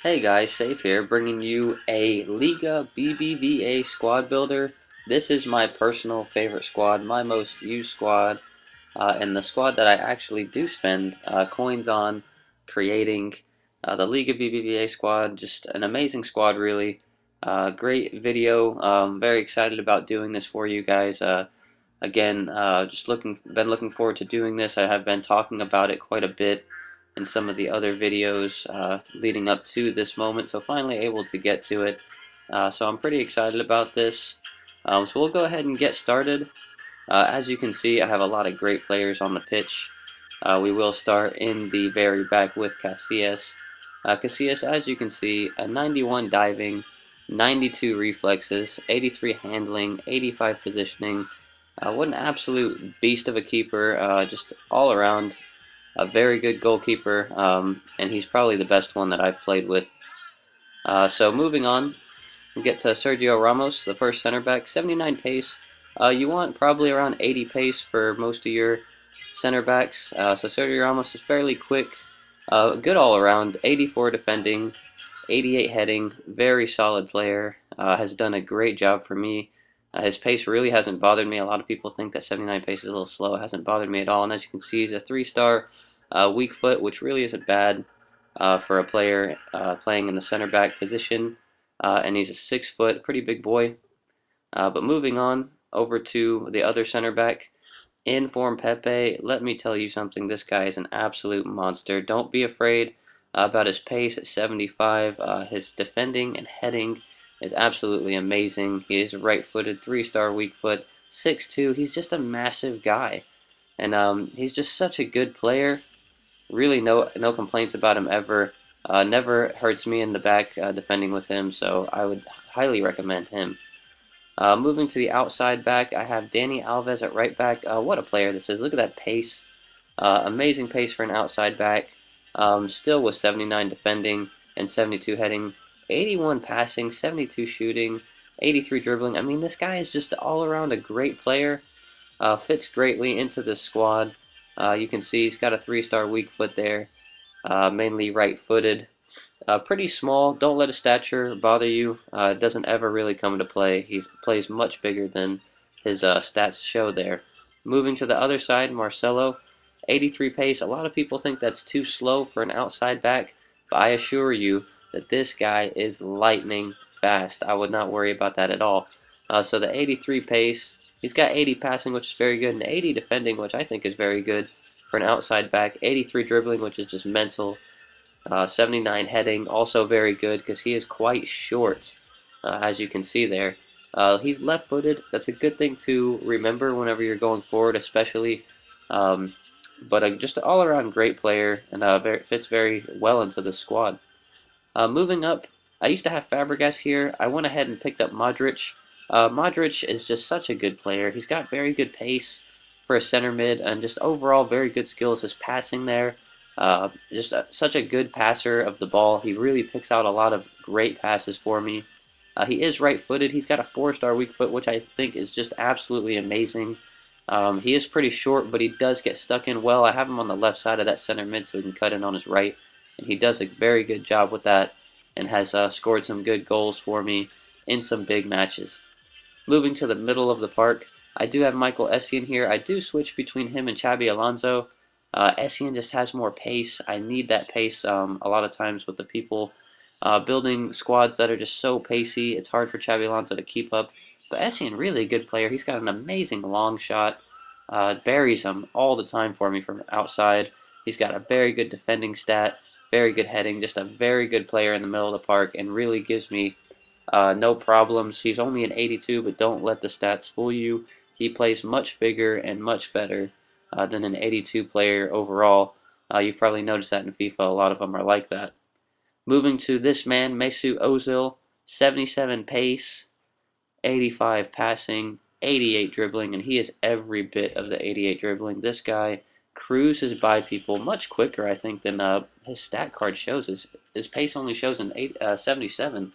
Hey guys, Saif here, bringing you a Liga BBVA squad builder. This is my personal favorite squad, my most used squad, and the squad that I actually do spend coins on creating. The Liga BBVA squad, just an amazing squad, really. Great video. Very excited about doing this for you guys. Again, been looking forward to doing this. I have been talking about it quite a bit in some of the other videos leading up to this moment, so finally able to get to it. So I'm pretty excited about this. So we'll go ahead and get started. As you can see, I have a lot of great players on the pitch. We will start in the very back with Casillas. Casillas, as you can see, a 91 diving, 92 reflexes, 83 handling, 85 positioning. What an absolute beast of a keeper, just all around a very good goalkeeper, and he's probably the best one that I've played with. So moving on, we get to Sergio Ramos, the first center back, 79 pace. You want probably around 80 pace for most of your center backs. So Sergio Ramos is fairly quick, good all around, 84 defending, 88 heading, very solid player. Has done a great job for me. His pace really hasn't bothered me. A lot of people think that 79 pace is a little slow. It hasn't bothered me at all. And as you can see, he's a 3-star weak foot, which really isn't bad for a player playing in the center back position. And he's a 6 foot, pretty big boy. But moving on over to the other center back, in form Pepe. Let me tell you something. This guy is an absolute monster. Don't be afraid about his pace at 75. His defending and heading is absolutely amazing. He is right-footed, 3-star weak foot, 6'2". He's just a massive guy, and he's just such a good player. Really, no complaints about him ever. Never hurts me in the back defending with him, so I would highly recommend him. Moving to the outside back, I have Dani Alves at right back. What a player this is. Look at that pace. Amazing pace for an outside back. Still with 79 defending and 72 heading. 81 passing, 72 shooting, 83 dribbling. I mean, this guy is just all around a great player. Fits greatly into this squad. You can see he's got a 3-star weak foot there. Mainly right-footed. Pretty small. Don't let his stature bother you. Doesn't ever really come into play. He plays much bigger than his stats show there. Moving to the other side, Marcelo, 83 pace. A lot of people think that's too slow for an outside back, but I assure you that this guy is lightning fast. I would not worry about that at all. So the 83 pace, he's got 80 passing, which is very good, and 80 defending, which I think is very good for an outside back. 83 dribbling, which is just mental. 79 heading, also very good because he is quite short, as you can see there. He's left-footed. That's a good thing to remember whenever you're going forward, especially. But just an all-around great player, and fits very well into the squad. Moving up, I used to have Fabregas here. I went ahead and picked up Modric. Modric is just such a good player. He's got very good pace for a center mid, and just overall very good skills. His passing there. Such a good passer of the ball. He really picks out a lot of great passes for me. He is right-footed. He's got a 4-star weak foot, which I think is just absolutely amazing. He is pretty short, but he does get stuck in well. I have him on the left side of that center mid so he can cut in on his right, and he does a very good job with that and has scored some good goals for me in some big matches. Moving to the middle of the park, I do have Michael Essien here. I do switch between him and Xabi Alonso. Essien just has more pace. I need that pace a lot of times with the people building squads that are just so pacey. It's hard for Xabi Alonso to keep up. But Essien, really a good player. He's got an amazing long shot. Buries him all the time for me from outside. He's got a very good defending stat, very good heading, just a very good player in the middle of the park, and really gives me no problems. He's only an 82, but don't let the stats fool you. He plays much bigger and much better than an 82 player overall. You've probably noticed that in FIFA. A lot of them are like that. Moving to this man, Mesut Ozil, 77 pace, 85 passing, 88 dribbling, and he is every bit of the 88 dribbling. This guy cruises by people much quicker, I think, than his stat card shows. His pace only shows an 77.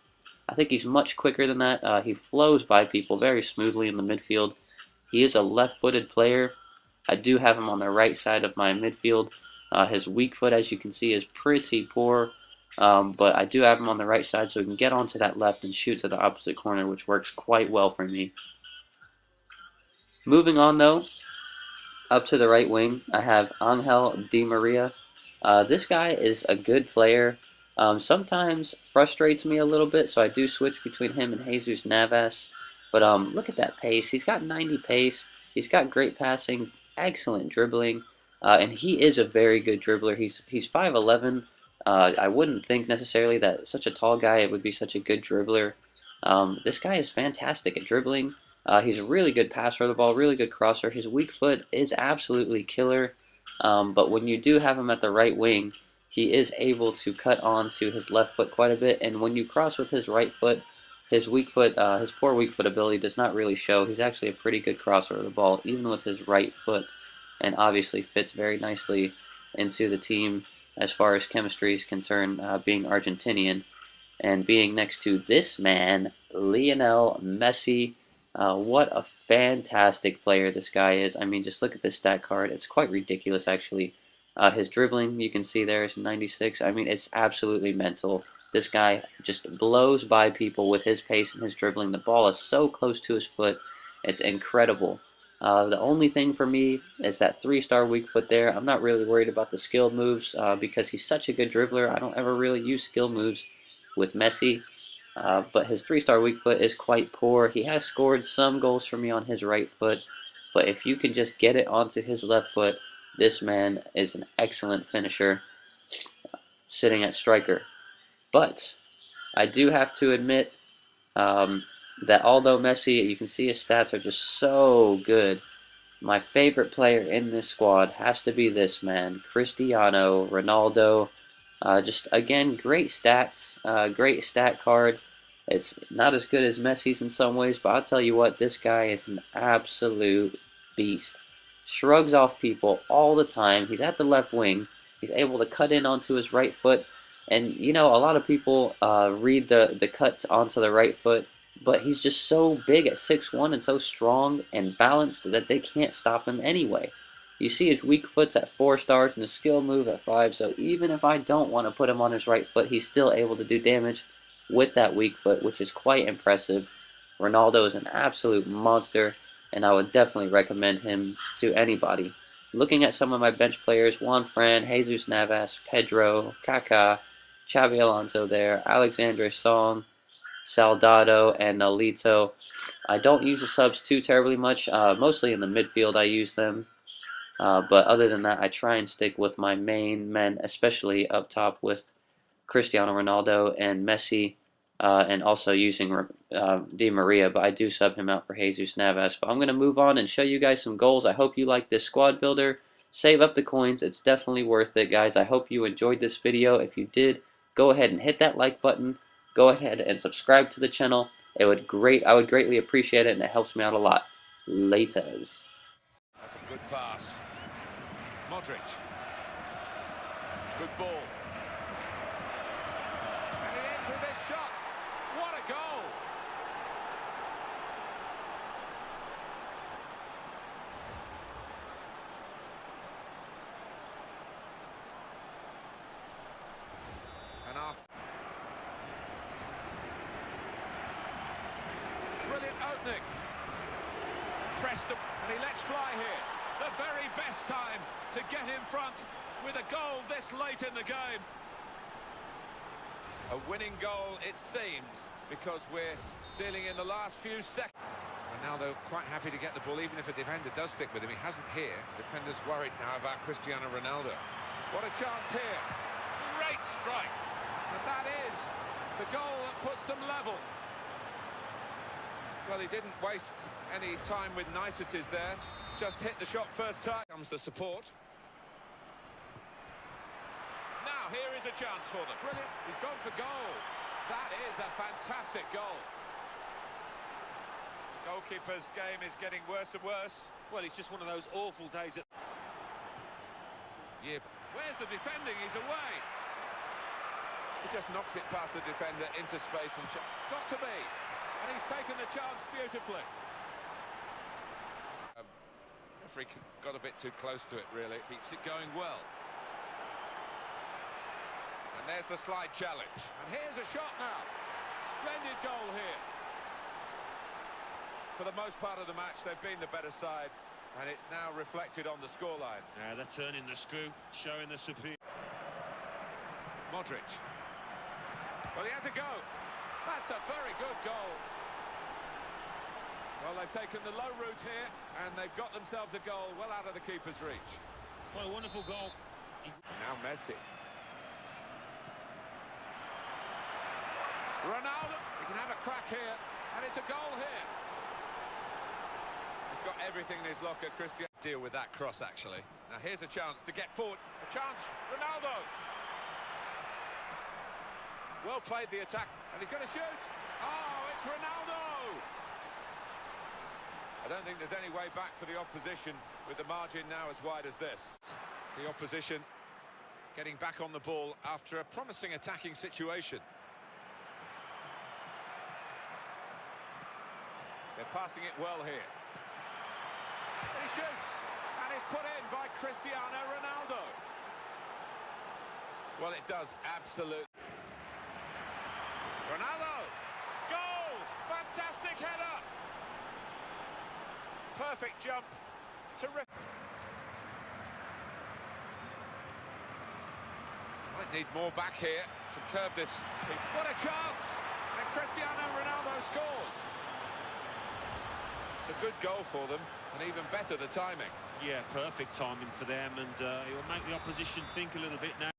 I think he's much quicker than that. He flows by people very smoothly in the midfield. He is a left-footed player. I do have him on the right side of my midfield. His weak foot, as you can see, is pretty poor. But I do have him on the right side so he can get onto that left and shoot to the opposite corner, which works quite well for me. Moving on though, up to the right wing, I have Angel Di Maria. This guy is a good player. Sometimes frustrates me a little bit, so I do switch between him and Jesus Navas. But look at that pace. He's got 90 pace. He's got great passing, excellent dribbling, and he is a very good dribbler. He's 5'11". I wouldn't think necessarily that such a tall guy would be such a good dribbler. This guy is fantastic at dribbling. He's a really good passer of the ball, really good crosser. His weak foot is absolutely killer, but when you do have him at the right wing, he is able to cut on to his left foot quite a bit, and when you cross with his right foot, his weak foot, his poor weak foot ability does not really show. He's actually a pretty good crosser of the ball, even with his right foot, and obviously fits very nicely into the team as far as chemistry is concerned, being Argentinian and being next to this man, Lionel Messi. What a fantastic player this guy is. I mean, just look at this stat card. It's quite ridiculous, actually. His dribbling, you can see there, is 96. I mean, it's absolutely mental. This guy just blows by people with his pace and his dribbling. The ball is so close to his foot. It's incredible. The only thing for me is that 3-star weak foot there. I'm not really worried about the skill moves because he's such a good dribbler. I don't ever really use skill moves with Messi. But his 3-star weak foot is quite poor. He has scored some goals for me on his right foot, but if you can just get it onto his left foot, this man is an excellent finisher sitting at striker. But I do have to admit that although Messi, you can see his stats are just so good, my favorite player in this squad has to be this man, Cristiano Ronaldo. Just again, great stats, great stat card. It's not as good as Messi's in some ways, but I'll tell you what, this guy is an absolute beast. Shrugs off people all the time. He's at the left wing. He's able to cut in onto his right foot. And, you know, a lot of people read the cuts onto the right foot, but he's just so big at 6'1" and so strong and balanced that they can't stop him anyway. You see his weak foot's at 4 stars and his skill move at 5, so even if I don't want to put him on his right foot, he's still able to do damage with that weak foot, which is quite impressive. Ronaldo is an absolute monster, and I would definitely recommend him to anybody. Looking at some of my bench players, Juan Fran, Jesus Navas, Pedro, Kaká, Xabi Alonso there, Alexandre Song, Saldado, and Nolito. I don't use the subs too terribly much. Mostly in the midfield I use them. But other than that, I try and stick with my main men, especially up top with Cristiano Ronaldo and Messi, and also using Di Maria, but I do sub him out for Jesus Navas. But I'm going to move on and show you guys some goals. I hope you like this squad builder. Save up the coins. It's definitely worth it, guys. I hope you enjoyed this video. If you did, go ahead and hit that like button. Go ahead and subscribe to the channel. I would greatly appreciate it, and it helps me out a lot. Laters. That's a good pass. Modric. Good ball. And it ends with this shot. What a goal! And after. Brilliant opening. Pressed him, and he lets fly here. The very best time to get in front with a goal this late in the game. A winning goal, it seems, because we're dealing in the last few seconds. Ronaldo quite happy to get the ball, even if a defender does stick with him. He hasn't here. Defender's worried now about Cristiano Ronaldo. What a chance here. Great strike. And that is the goal that puts them level. Well, he didn't waste any time with niceties there. Just hit the shot first time. Comes the support. Now, here is a chance for them. Brilliant. He's gone for goal. That is a fantastic goal. Goalkeeper's game is getting worse and worse. Well, it's just one of those awful days. Yeah. Where's the defending? He's away. He just knocks it past the defender into space and... Got to be. And he's taken the chance beautifully. Referee got a bit too close to it, really. Keeps it going well. And And there's the slide challenge. And here's a shot now. Splendid goal here. For the most part of the match, they've been the better side, and it's now reflected on the scoreline. Yeah, they're turning the screw, showing the superior. Modric. Well, he has a go. That's a very good goal. Well, they've taken the low route here, and they've got themselves a goal well out of the keeper's reach. What a wonderful goal. Now Messi. Ronaldo. He can have a crack here, and it's a goal here. He's got everything in his locker, Cristiano. Deal with that cross, actually. Now here's a chance to get forward. A chance, Ronaldo. Well played, the attack, and he's going to shoot. Oh, it's Ronaldo. I don't think there's any way back for the opposition with the margin now as wide as this. The opposition getting back on the ball after a promising attacking situation. They're passing it well here. And he shoots, and it's put in by Cristiano Ronaldo. Well, it does, absolutely. Ronaldo! Goal! Fantastic header! Perfect jump. Terrific. Might need more back here to curb this. What a chance! And Cristiano Ronaldo scores. It's a good goal for them, and even better the timing. Yeah, perfect timing for them, and it will make the opposition think a little bit now.